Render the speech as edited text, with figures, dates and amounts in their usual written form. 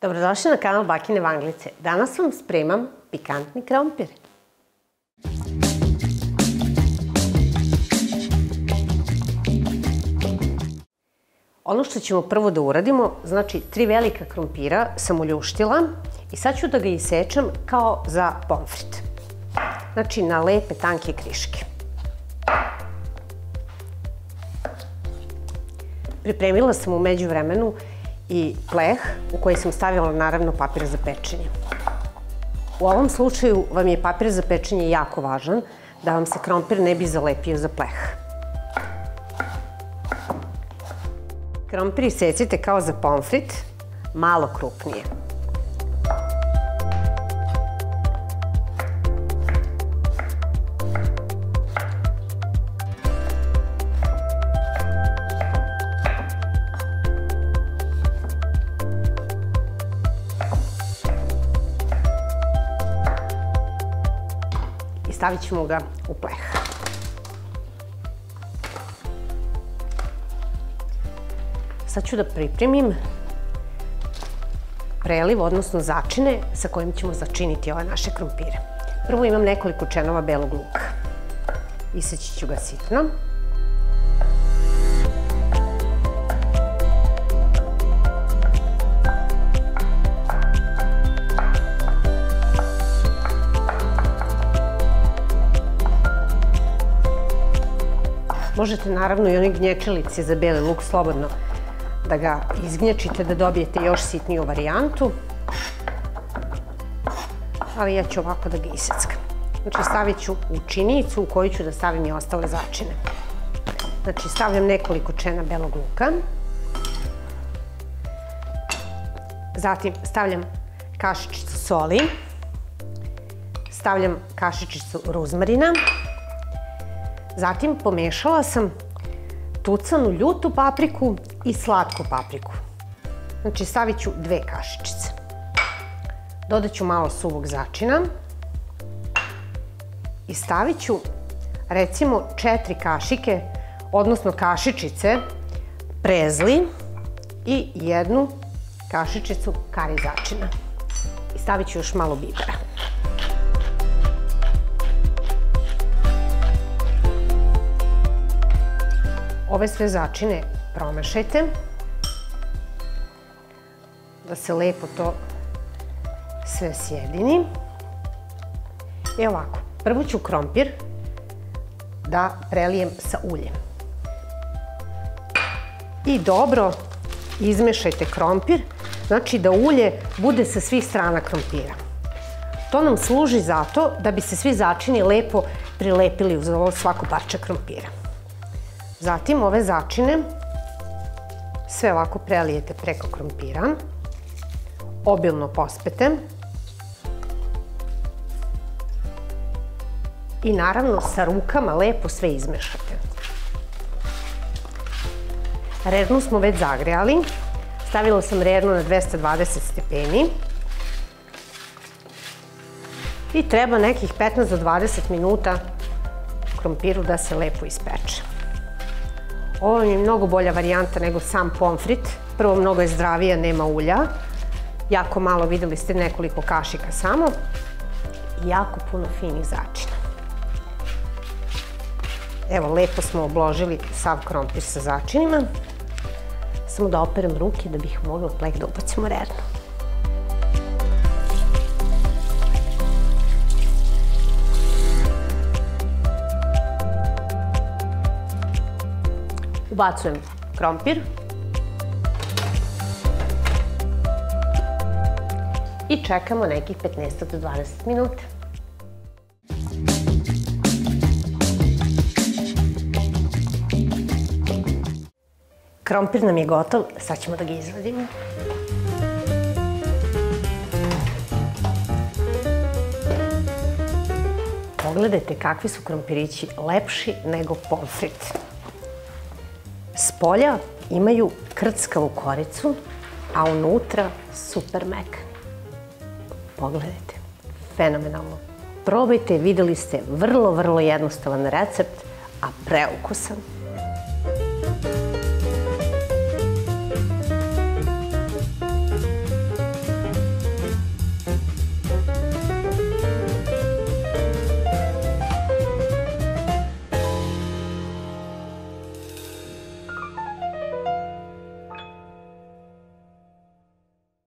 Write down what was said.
Dobrodošli na kanal Bakine Vanglice. Danas vam spremam pikantni krompir. Ono što ćemo prvo da uradimo, znači 3 velika krompira sam uljuštila i sad ću da ga isečem kao za pomfrit. Znači na lepe tanke kriške. Pripremila sam u međuvremenu i pleh u koji sam stavila naravno papir za pečenje. U ovom slučaju vam je papir za pečenje jako važan da vam se krompir ne bi zalepio za pleh. Krompir isecite kao za pomfrit, malo krupnije. I stavit ćemo ga u pleh. Sad ću da pripremim preliv, odnosno začine sa kojim ćemo začiniti ove naše krompire. Prvo imam nekoliko čenova belog luka. Iseći ću ga sitno. Možete naravno i one gnječilice za beli luk slobodno da ga izgnječite, da dobijete još sitniju varijantu. Ali ja ću ovako da ga iseckam. Znači stavit ću u činicu u koju ću da stavim i ostale začine. Znači stavljam nekoliko čena belog luka. Zatim stavljam kašičicu soli. Stavljam kašičicu ruzmarina. Zatim pomešala sam tucanu ljutu papriku i slatku papriku. Znači stavit ću 2 kašičice. Dodat ću malo suvog začina i stavit ću recimo 4 kašike, odnosno kašičice prezli i 1 kašičicu kari začina. I stavit ću još malo bibera. Ove sve začine promešajte da se lepo to sve sjedini. I ovako, prvo ću krompir da prelijem sa uljem. I dobro izmešajte krompir, znači da ulje bude sa svih strana krompira. To nam služi zato da bi se svi začini lepo prilepili uz ovo svako parče krompira. Zatim ove začine sve ovako prelijete preko krompira, obilno pospete i naravno sa rukama lepo sve izmešate. Rernu smo već zagrejali, stavila sam rernu na 220 stepeni i treba nekih 15 do 20 minuta krompiru da se lepo ispeče. Ovo je mnogo bolja varijanta nego sam pomfrit. Prvo, mnogo je zdravija, nema ulja. Jako malo, videli ste, nekoliko kašika samo. I jako puno finih začina. Evo, lepo smo obložili sav krompir sa začinima. Samo da operem ruke da bih mogla pleh da ubacimo rernu. Ubacujem krompir i čekamo nekih 15 do 20 minuta. Krompir nam je gotov, sad ćemo da ga izvadimo. Pogledajte kakvi su krompirići lepši nego pomfrit. Spolja imaju krckavu koricu, a unutra super mekan. Pogledajte, fenomenalno. Probajte, videli ste, vrlo jednostavan recept, a preukusan.